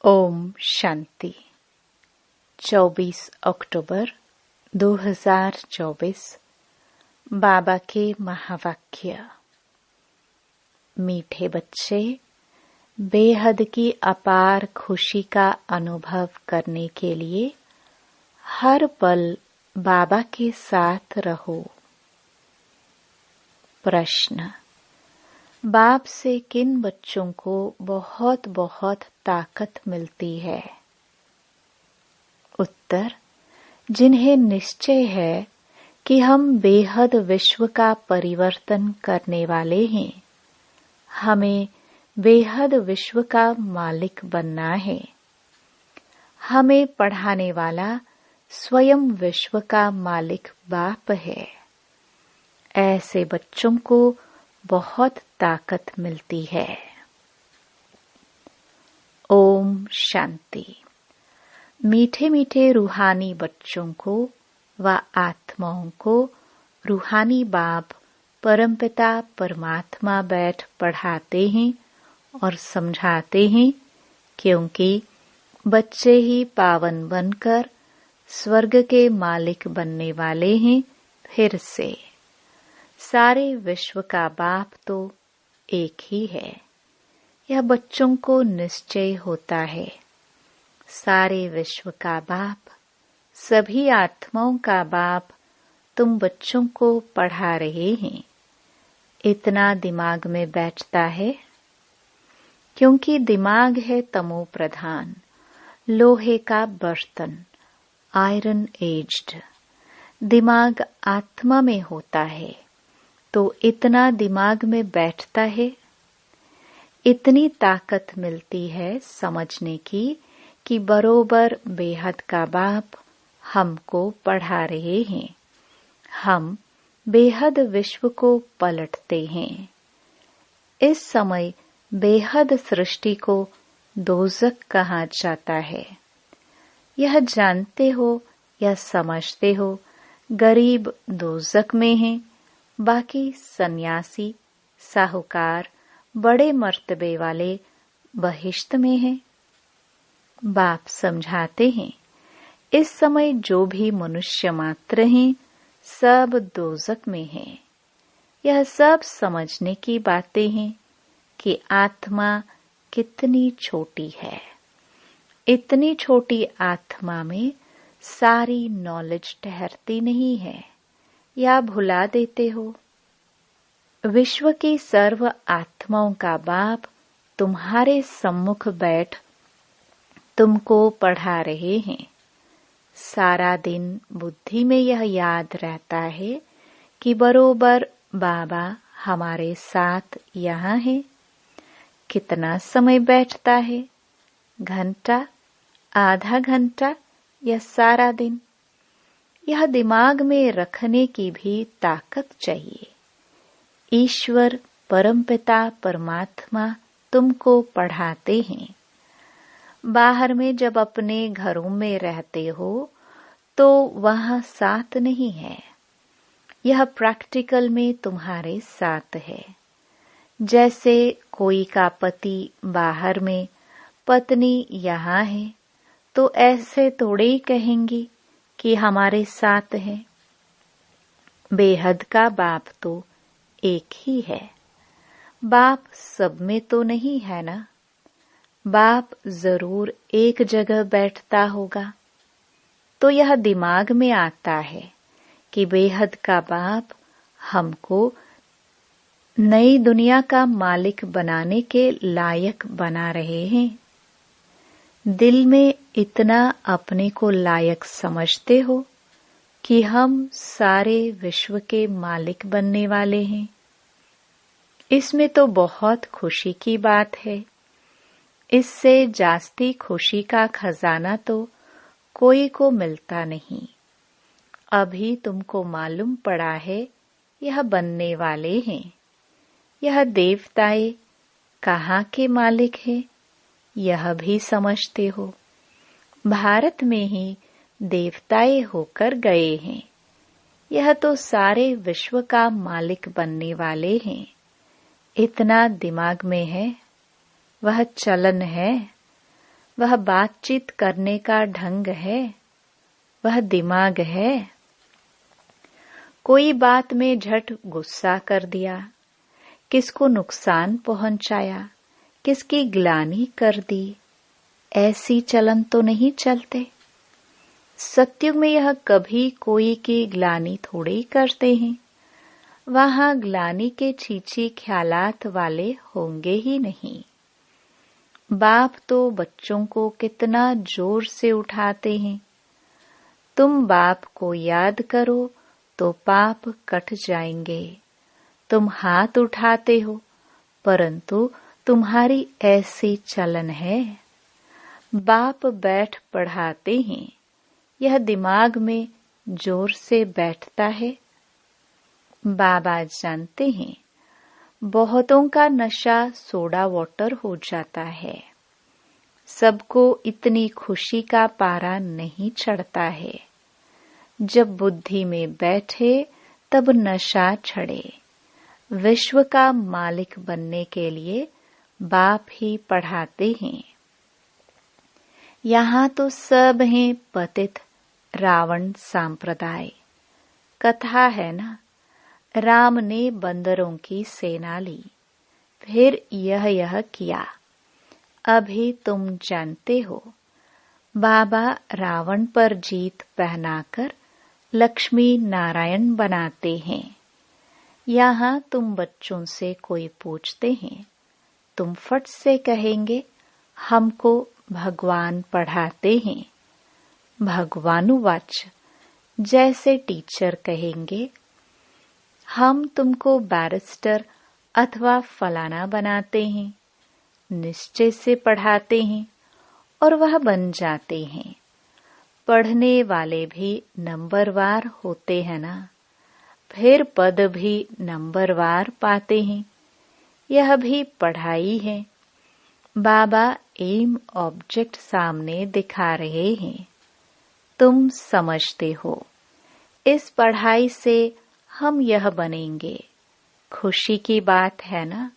ओम शांति। 24 अक्टूबर 2024 बाबा के महावाक्य। मीठे बच्चे, बेहद की अपार खुशी का अनुभव करने के लिए हर पल बाबा के साथ रहो। प्रश्न: बाप से किन बच्चों को बहुत बहुत ताकत मिलती है? उत्तर: जिन्हें निश्चय है कि हम बेहद विश्व का परिवर्तन करने वाले हैं। हमें बेहद विश्व का मालिक बनना है। हमें पढ़ाने वाला स्वयं विश्व का मालिक बाप है। ऐसे बच्चों को बहुत ताकत मिलती है। ओम शांति। मीठे मीठे रूहानी बच्चों को व आत्माओं को रूहानी बाप परमपिता परमात्मा बैठ पढ़ाते हैं और समझाते हैं, क्योंकि बच्चे ही पावन बनकर स्वर्ग के मालिक बनने वाले हैं। फिर से सारे विश्व का बाप तो एक ही है, यह बच्चों को निश्चय होता है। सारे विश्व का बाप, सभी आत्माओं का बाप तुम बच्चों को पढ़ा रहे हैं। इतना दिमाग में बैठता है, क्योंकि दिमाग है तमो प्रधान, लोहे का बर्तन, आयरन एज्ड। दिमाग आत्मा में होता है, तो इतना दिमाग में बैठता है। इतनी ताकत मिलती है समझने की कि बरोबर बेहद का बाप हमको पढ़ा रहे हैं। हम बेहद विश्व को पलटते हैं। इस समय बेहद सृष्टि को दोज़ख कहा जाता है। यह जानते हो या समझते हो, गरीब दोज़ख में हैं, बाकी सन्यासी साहूकार बड़े मर्तबे वाले बहिश्त में हैं। बाप समझाते हैं, इस समय जो भी मनुष्य मात्र हैं सब दोज़ख में हैं। यह सब समझने की बातें हैं कि आत्मा कितनी छोटी है। इतनी छोटी आत्मा में सारी नॉलेज ठहरती नहीं है, या भुला देते हो। विश्व की सर्व आत्माओं का बाप तुम्हारे सम्मुख बैठ तुमको पढ़ा रहे हैं। सारा दिन बुद्धि में यह याद रहता है कि बरोबर बाबा हमारे साथ यहाँ है। कितना समय बैठता है? घंटा, आधा घंटा या सारा दिन? यह दिमाग में रखने की भी ताकत चाहिए। ईश्वर परमपिता परमात्मा तुमको पढ़ाते हैं। बाहर में जब अपने घरों में रहते हो तो वहाँ साथ नहीं है। यह प्रैक्टिकल में तुम्हारे साथ है। जैसे कोई का पति बाहर में, पत्नी यहाँ है, तो ऐसे थोड़े ही कहेंगी कि हमारे साथ है। बेहद का बाप तो एक ही है। बाप सब में तो नहीं है ना। बाप जरूर एक जगह बैठता होगा। तो यह दिमाग में आता है कि बेहद का बाप हमको नई दुनिया का मालिक बनाने के लायक बना रहे हैं। दिल में इतना अपने को लायक समझते हो कि हम सारे विश्व के मालिक बनने वाले हैं। इसमें तो बहुत खुशी की बात है। इससे जास्ती खुशी का खजाना तो कोई को मिलता नहीं। अभी तुमको मालूम पड़ा है यह बनने वाले हैं। यह देवताएं कहाँ के मालिक हैं, यह भी समझते हो। भारत में ही देवताएं होकर गए हैं। यह तो सारे विश्व का मालिक बनने वाले हैं। इतना दिमाग में है, वह चलन है। वह बातचीत करने का ढंग है, वह दिमाग है। कोई बात में झट गुस्सा कर दिया, किसको नुकसान पहुंचाया, किसकी ग्लानि कर दी, ऐसी चलन तो नहीं चलते। सत्युग में यह कभी कोई की ग्लानि थोड़ी करते हैं। वहां ग्लानि के छीछी ख्यालात वाले होंगे ही नहीं। बाप तो बच्चों को कितना जोर से उठाते हैं। तुम बाप को याद करो तो पाप कट जाएंगे। तुम हाथ उठाते हो, परंतु तुम्हारी ऐसी चलन है। बाप बैठ पढ़ाते हैं, यह दिमाग में जोर से बैठता है। बाबा जानते हैं, बहुतों का नशा सोडा वाटर हो जाता है। सबको इतनी खुशी का पारा नहीं चढ़ता है। जब बुद्धि में बैठे तब नशा चढ़े। विश्व का मालिक बनने के लिए बाप ही पढ़ाते हैं। यहाँ तो सब हैं पतित रावण सांप्रदाय। कथा है ना, राम ने बंदरों की सेना ली, फिर यह किया। अभी तुम जानते हो, बाबा रावण पर जीत पहनाकर लक्ष्मी नारायण बनाते हैं। यहाँ तुम बच्चों से कोई पूछते हैं, तुम फट से कहेंगे हमको भगवान पढ़ाते हैं। भगवानुवाच, जैसे टीचर कहेंगे हम तुमको बैरिस्टर अथवा फलाना बनाते हैं, निश्चय से पढ़ाते हैं और वह बन जाते हैं। पढ़ने वाले भी नंबरवार होते हैं ना, फिर पद भी नंबरवार पाते हैं। यह भी पढ़ाई है। बाबा एम ऑब्जेक्ट सामने दिखा रहे हैं, तुम समझते हो। इस पढ़ाई से हम यह बनेंगे। खुशी की बात है ना।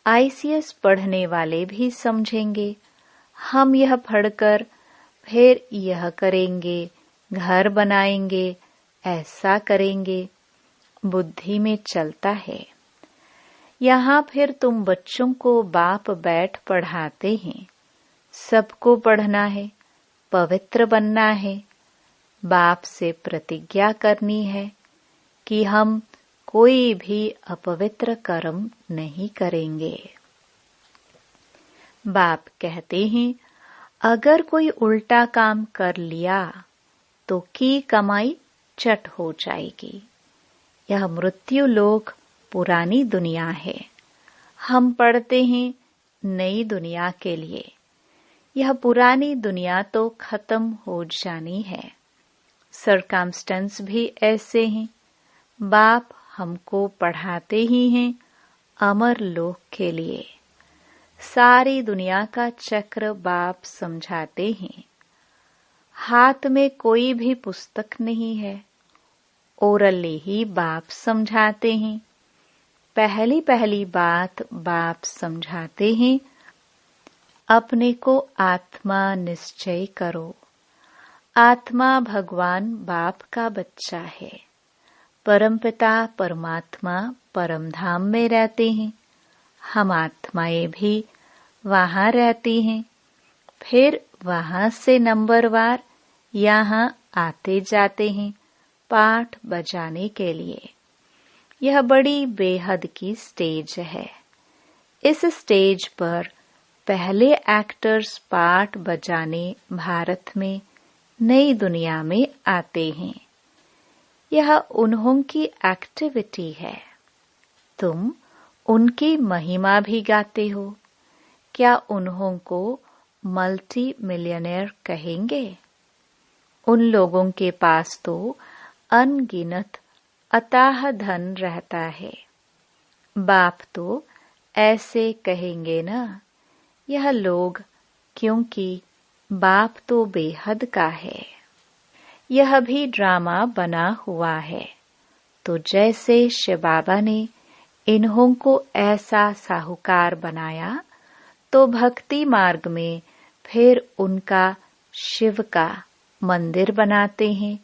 आईसीएस पढ़ने वाले भी समझेंगे, हम यह पढ़कर फिर यह करेंगे, घर बनाएंगे, ऐसा करेंगे। बुद्धि में चलता है। यहाँ फिर तुम बच्चों को बाप बैठ पढ़ाते हैं। सबको पढ़ना है, पवित्र बनना है। बाप से प्रतिज्ञा करनी है कि हम कोई भी अपवित्र कर्म नहीं करेंगे। बाप कहते हैं, अगर कोई उल्टा काम कर लिया तो की कमाई चट हो जाएगी। यह मृत्यु लोक पुरानी दुनिया है। हम पढ़ते हैं नई दुनिया के लिए। यह पुरानी दुनिया तो खत्म हो जानी है। सर्कमस्टेंस भी ऐसे हैं। बाप हमको पढ़ाते ही हैं अमर लोक के लिए। सारी दुनिया का चक्र बाप समझाते हैं। हाथ में कोई भी पुस्तक नहीं है, ओरली ही बाप समझाते हैं। पहली पहली बात बाप समझाते हैं, अपने को आत्मा निश्चय करो। आत्मा भगवान बाप का बच्चा है। परमपिता परमात्मा परमधाम में रहते हैं। हम आत्माएं भी वहां रहती हैं। फिर वहां से नंबरवार यहाँ आते जाते हैं पाठ बजाने के लिए। यह बड़ी बेहद की स्टेज है। इस स्टेज पर पहले एक्टर्स पाठ बजाने भारत में नई दुनिया में आते हैं। यह उन्हों की एक्टिविटी है। तुम उनकी महिमा भी गाते हो। क्या उन्हों को मल्टी मिलियनेयर कहेंगे? उन लोगों के पास तो अनगिनत अथाह धन रहता है। बाप तो ऐसे कहेंगे ना, यह लोग, क्योंकि बाप तो बेहद का है। यह भी ड्रामा बना हुआ है। तो जैसे शिव बाबा ने इन्हों को ऐसा साहूकार बनाया, तो भक्ति मार्ग में फिर उनका शिव का मंदिर बनाते हैं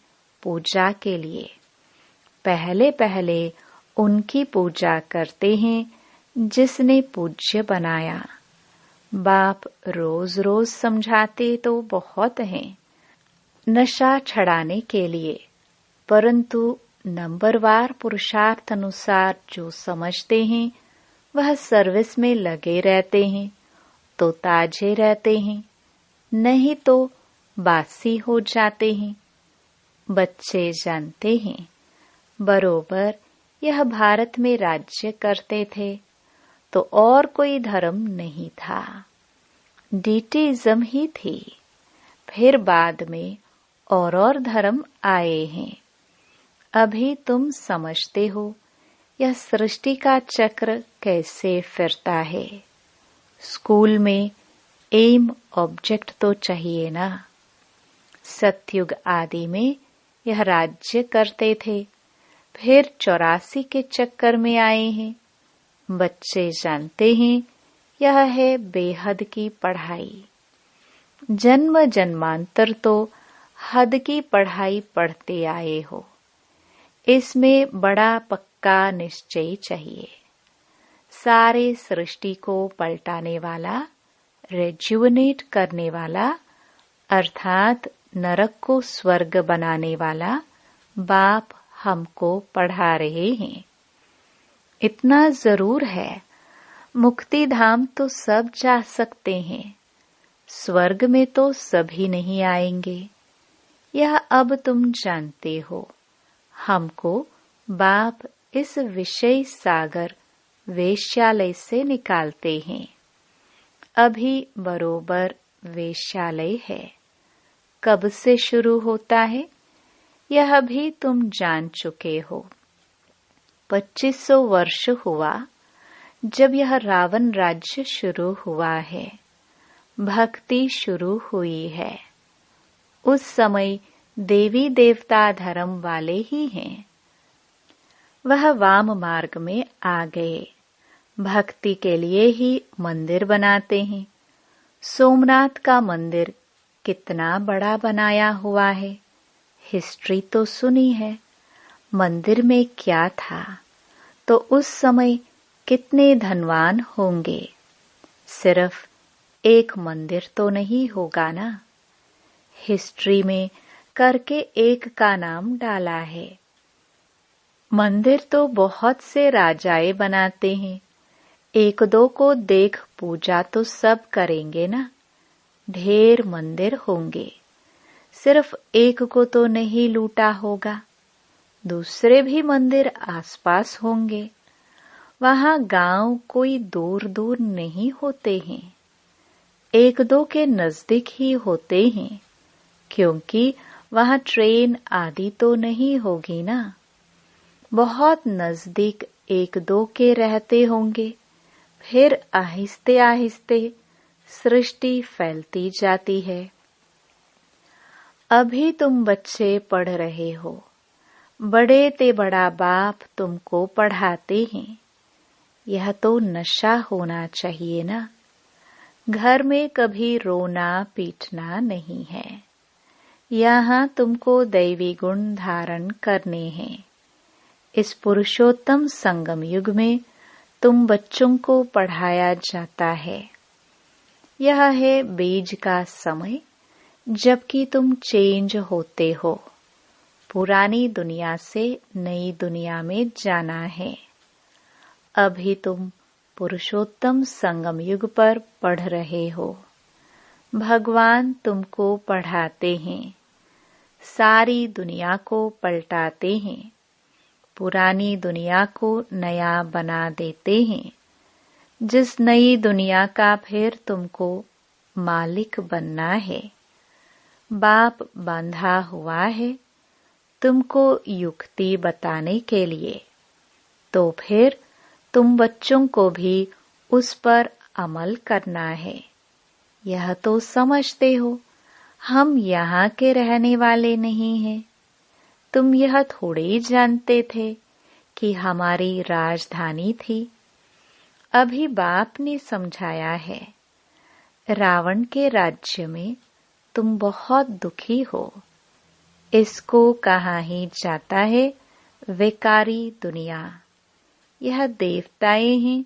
पूजा के लिए। पहले पहले उनकी पूजा करते हैं जिसने पूज्य बनाया। बाप रोज रोज समझाते तो बहुत हैं नशा छड़ाने के लिए, परंतु नंबरवार पुरुषार्थ अनुसार जो समझते हैं वह सर्विस में लगे रहते हैं तो ताजे रहते हैं, नहीं तो बासी हो जाते हैं। बच्चे जानते हैं बरोबर यह भारत में राज्य करते थे तो और कोई धर्म नहीं था, डीटीइज्म ही थी। फिर बाद में और धर्म आए हैं। अभी तुम समझते हो यह सृष्टि का चक्र कैसे फिरता है। स्कूल में एम ऑब्जेक्ट तो चाहिए ना। सतयुग आदि में यह राज्य करते थे, फिर 84 के चक्कर में आए हैं। बच्चे जानते हैं यह है बेहद की पढ़ाई। जन्म जन्मांतर तो हद की पढ़ाई पढ़ते आए हो। इसमें बड़ा पक्का निश्चय चाहिए। सारे सृष्टि को पलटाने वाला, रेजुवनेट करने वाला, अर्थात नरक को स्वर्ग बनाने वाला बाप हमको पढ़ा रहे हैं। इतना जरूर है, मुक्ति धाम तो सब जा सकते हैं, स्वर्ग में तो सभी नहीं आएंगे। यह अब तुम जानते हो। हमको बाप इस विषय सागर वेश्यालय से निकालते हैं। अभी बरोबर वेश्यालय है। कब से शुरू होता है यह भी तुम जान चुके हो। 2500 वर्ष हुआ जब यह रावण राज्य शुरू हुआ है, भक्ति शुरू हुई है। उस समय देवी देवता धर्म वाले ही हैं। वह वाम मार्ग में आ गए। भक्ति के लिए ही मंदिर बनाते हैं। सोमनाथ का मंदिर कितना बड़ा बनाया हुआ है, हिस्ट्री तो सुनी है। मंदिर में क्या था तो उस समय कितने धनवान होंगे। सिर्फ एक मंदिर तो नहीं होगा ना। हिस्ट्री में करके एक का नाम डाला है। मंदिर तो बहुत से राजाए बनाते हैं। एक दो को देख पूजा तो सब करेंगे ना। ढेर मंदिर होंगे, सिर्फ एक को तो नहीं लूटा होगा। दूसरे भी मंदिर आसपास होंगे। वहां गांव कोई दूर दूर नहीं होते हैं, एक दो के नजदीक ही होते हैं, क्योंकि वहां ट्रेन आदि तो नहीं होगी ना। बहुत नजदीक एक दो के रहते होंगे। फिर आहिस्ते आहिस्ते सृष्टि फैलती जाती है। अभी तुम बच्चे पढ़ रहे हो, बड़े ते बड़ा बाप तुमको पढ़ाते हैं। यह तो नशा होना चाहिए ना। घर में कभी रोना पीटना नहीं है। यहाँ तुमको दैवी गुण धारण करने हैं। इस पुरुषोत्तम संगम युग में तुम बच्चों को पढ़ाया जाता है। यह है बीज का समय, जबकि तुम चेंज होते हो। पुरानी दुनिया से नई दुनिया में जाना है। अभी तुम पुरुषोत्तम संगम युग पर पढ़ रहे हो। भगवान तुमको पढ़ाते हैं, सारी दुनिया को पलटाते हैं, पुरानी दुनिया को नया बना देते हैं। जिस नई दुनिया का फिर तुमको मालिक बनना है। बाप बांधा हुआ है तुमको युक्ति बताने के लिए, तो फिर तुम बच्चों को भी उस पर अमल करना है। यह तो समझते हो हम यहाँ के रहने वाले नहीं हैं। तुम यह थोड़े ही जानते थे कि हमारी राजधानी थी। अभी बाप ने समझाया है। रावण के राज्य में तुम बहुत दुखी हो। इसको कहा ही जाता है विकारी दुनिया। यह देवताएं हैं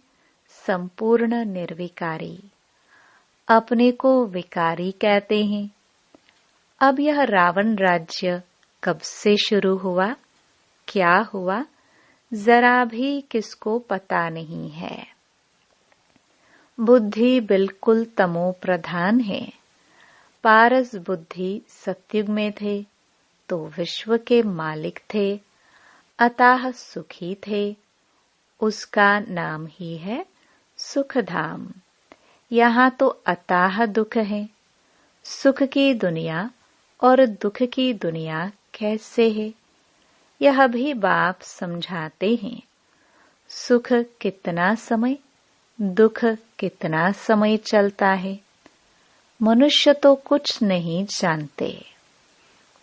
संपूर्ण निर्विकारी, अपने को विकारी कहते हैं। अब यह रावण राज्य कब से शुरू हुआ, क्या हुआ, जरा भी किसको पता नहीं है। बुद्धि बिल्कुल तमो प्रधान है। पारस बुद्धि सतयुग में थे तो विश्व के मालिक थे, अतः सुखी थे। उसका नाम ही है सुखधाम। यहाँ तो अथाह दुख है। सुख की दुनिया और दुख की दुनिया कैसे है, यह भी बाप समझाते हैं। सुख कितना समय, दुख कितना समय चलता है, मनुष्य तो कुछ नहीं जानते।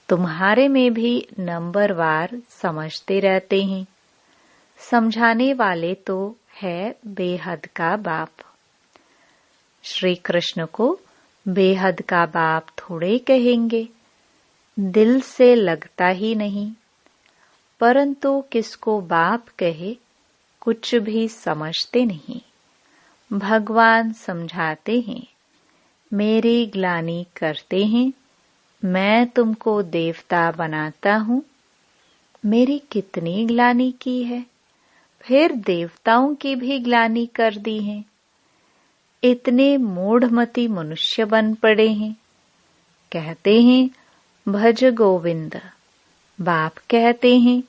तुम्हारे में भी नंबरवार समझते रहते हैं। समझाने वाले तो है बेहद का बाप। श्री कृष्ण को बेहद का बाप थोड़े कहेंगे, दिल से लगता ही नहीं। परंतु किसको बाप कहे कुछ भी समझते नहीं। भगवान समझाते हैं, मेरी ग्लानि करते हैं, मैं तुमको देवता बनाता हूँ। मेरी कितनी ग्लानि की है, फिर देवताओं की भी ग्लानि कर दी है। इतने मूढ़मती मनुष्य बन पड़े हैं। कहते हैं भज गोविंद। बाप कहते हैं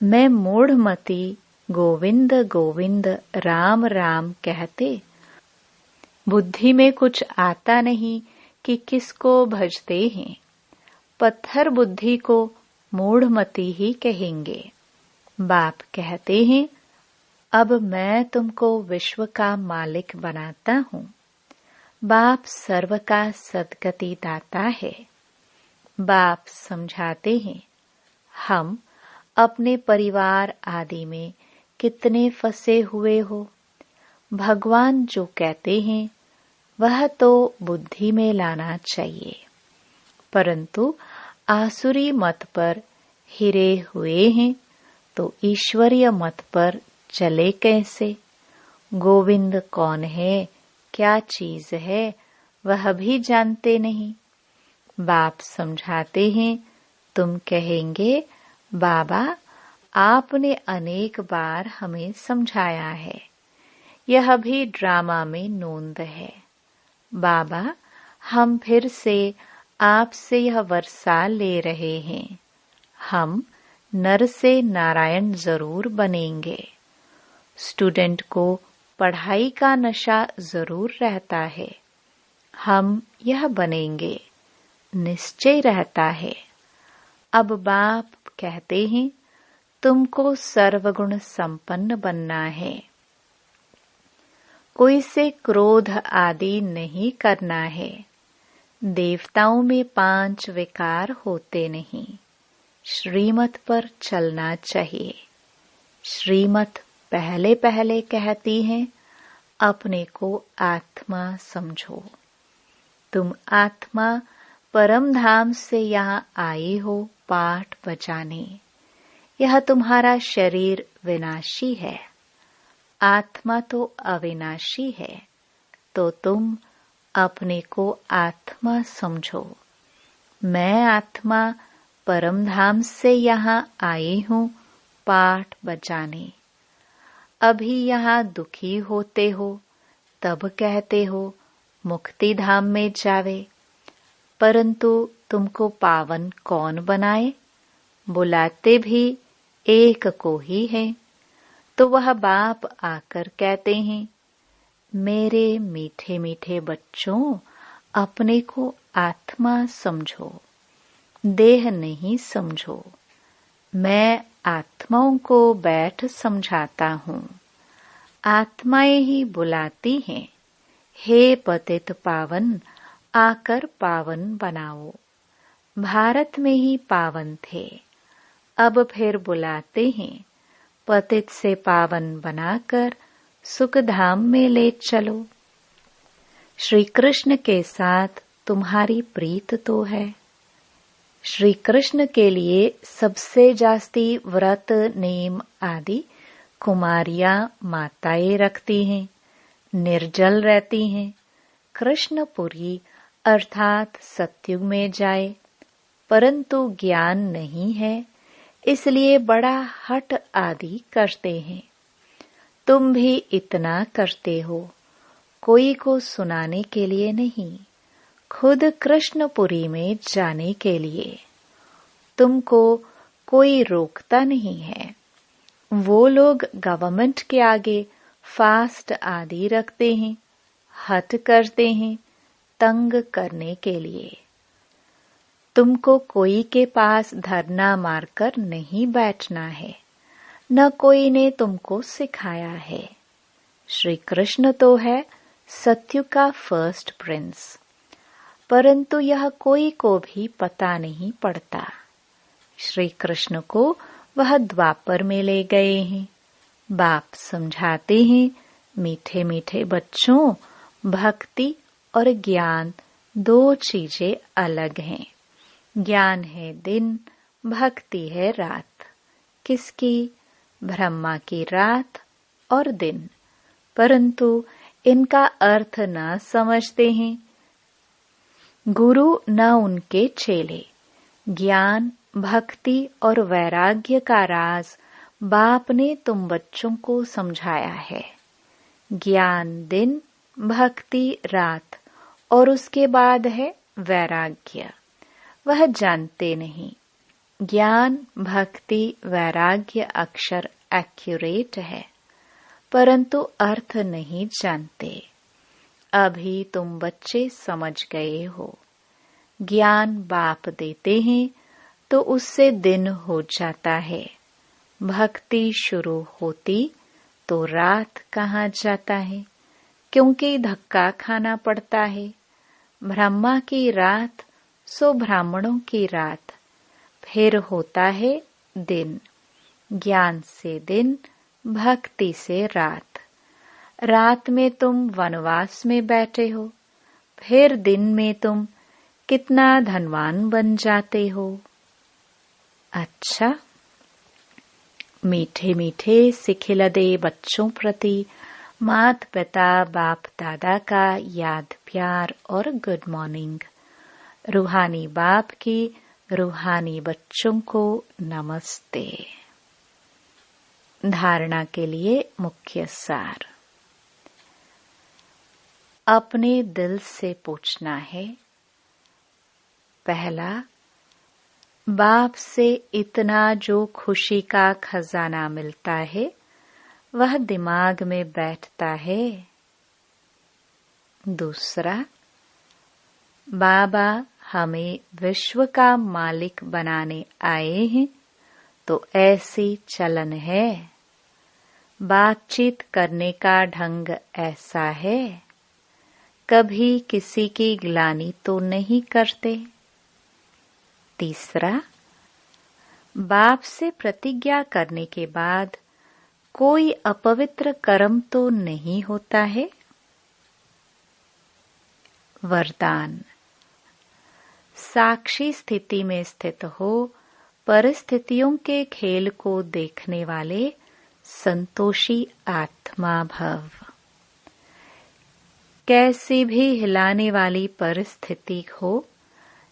मैं मूढ़मती गोविंद गोविंद राम राम कहते। बुद्धि में कुछ आता नहीं कि किसको भजते हैं। पत्थर बुद्धि को मूढ़मती ही कहेंगे। बाप कहते हैं अब मैं तुमको विश्व का मालिक बनाता हूँ। बाप सर्व का सद्गति दाता है। बाप समझाते हैं हम अपने परिवार आदि में कितने फंसे हुए हो। भगवान जो कहते हैं वह तो बुद्धि में लाना चाहिए, परंतु आसुरी मत पर हिरे हुए हैं तो ईश्वरीय मत पर चले कैसे। गोविंद कौन है, क्या चीज है, वह भी जानते नहीं। बाप समझाते हैं तुम कहेंगे बाबा आपने अनेक बार हमें समझाया है, यह भी ड्रामा में नोंद है। बाबा हम फिर से आपसे यह वर्षा ले रहे हैं, हम नर से नारायण जरूर बनेंगे। स्टूडेंट को पढ़ाई का नशा जरूर रहता है, हम यह बनेंगे निश्चय रहता है। अब बाप कहते हैं तुमको सर्वगुण संपन्न बनना है। कोई से क्रोध आदि नहीं करना है। देवताओं में 5 विकार होते नहीं। श्रीमत पर चलना चाहिए। श्रीमत पहले पहले कहती है अपने को आत्मा समझो। तुम आत्मा परम धाम से यहाँ आए हो पाठ बजाने। यह तुम्हारा शरीर विनाशी है, आत्मा तो अविनाशी है। तो तुम अपने को आत्मा समझो। मैं आत्मा परम धाम से यहाँ आई हूँ पाठ बजाने। अभी यहाँ दुखी होते हो तब कहते हो मुक्ति धाम में जावे, परंतु तुमको पावन कौन बनाए। बुलाते भी एक को ही है। तो वह बाप आकर कहते हैं मेरे मीठे मीठे बच्चों, अपने को आत्मा समझो, देह नहीं समझो। मैं आत्माओं को बैठ समझाता हूँ। आत्माएं ही बुलाती हैं, हे पतित पावन आकर पावन बनाओ। भारत में ही पावन थे, अब फिर बुलाते हैं पतित से पावन बनाकर सुख धाम में ले चलो। श्री कृष्ण के साथ तुम्हारी प्रीत तो है। श्री कृष्ण के लिए सबसे जास्ती व्रत नेम आदि कुमारियां माताएं रखती हैं, निर्जल रहती हैं। कृष्णपुरी अर्थात सत्युग में जाए, परंतु ज्ञान नहीं है, इसलिए बड़ा हठ आदि करते हैं। तुम भी इतना करते हो, कोई को सुनाने के लिए नहीं, खुद कृष्णपुरी में जाने के लिए। तुमको कोई रोकता नहीं है। वो लोग गवर्नमेंट के आगे फास्ट आदि रखते हैं, हठ करते हैं, तंग करने के लिए। तुमको कोई के पास धरना मारकर नहीं बैठना है, न कोई ने तुमको सिखाया है। श्री कृष्ण तो है सत्युग का फर्स्ट प्रिंस, परंतु यह कोई को भी पता नहीं पड़ता। श्री कृष्ण को वह द्वापर में ले गए हैं। बाप समझाते हैं, मीठे मीठे बच्चों, भक्ति और ज्ञान दो चीजें अलग हैं। ज्ञान है दिन, भक्ति है रात। किसकी? ब्रह्मा की रात और दिन, परंतु इनका अर्थ न समझते हैं गुरु न उनके चेले। ज्ञान, भक्ति और वैराग्य का राज बाप ने तुम बच्चों को समझाया है। ज्ञान दिन, भक्ति रात और उसके बाद है वैराग्य। वह जानते नहीं। ज्ञान, भक्ति, वैराग्य अक्षर एक्यूरेट है, परंतु अर्थ नहीं जानते। अभी तुम बच्चे समझ गए हो। ज्ञान बाप देते हैं तो उससे दिन हो जाता है। भक्ति शुरू होती तो रात कहाँ जाता है, क्योंकि धक्का खाना पड़ता है। ब्रह्मा की रात सो ब्राह्मणों की रात, फिर होता है दिन। ज्ञान से दिन, भक्ति से रात। रात में तुम वनवास में बैठे हो, फिर दिन में तुम कितना धनवान बन जाते हो। अच्छा, मीठे मीठे सिखिलदे बच्चों प्रति माता पिता बाप दादा का याद प्यार और गुड मॉर्निंग। रूहानी बाप की रूहानी बच्चों को नमस्ते। धारणा के लिए मुख्य सार। अपने दिल से पूछना है। पहला, बाप से इतना जो खुशी का खजाना मिलता है वह दिमाग में बैठता है। दूसरा, बाबा हमें विश्व का मालिक बनाने आए हैं तो ऐसी चलन है। बातचीत करने का ढंग ऐसा है, कभी किसी की ग्लानि तो नहीं करते। तीसरा, बाप से प्रतिज्ञा करने के बाद कोई अपवित्र कर्म तो नहीं होता है। वरदान, साक्षी स्थिति में स्थित हो परिस्थितियों के खेल को देखने वाले संतोषी आत्मा भव। कैसी भी हिलाने वाली परिस्थिति हो,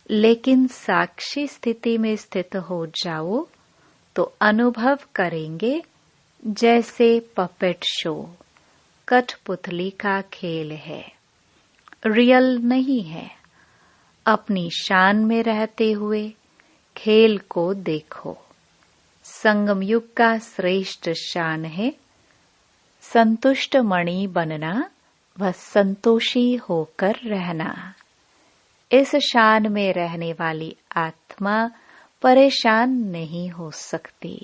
लेकिन साक्षी स्थिति में स्थित हो जाओ तो अनुभव करेंगे जैसे पपेट शो, कठपुतली का खेल है, रियल नहीं है। अपनी शान में रहते हुए खेल को देखो। संगम युग का श्रेष्ठ शान है संतुष्ट मणि बनना व संतोषी होकर रहना। इस शान में रहने वाली आत्मा परेशान नहीं हो सकती।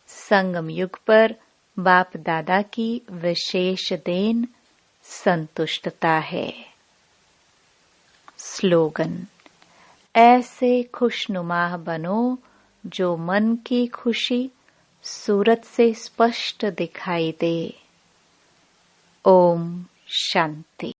संगम युग पर बाप दादा की विशेष देन संतुष्टता है। स्लोगन, ऐसे खुशनुमा बनो जो मन की खुशी सूरत से स्पष्ट दिखाई दे। ओम शांति।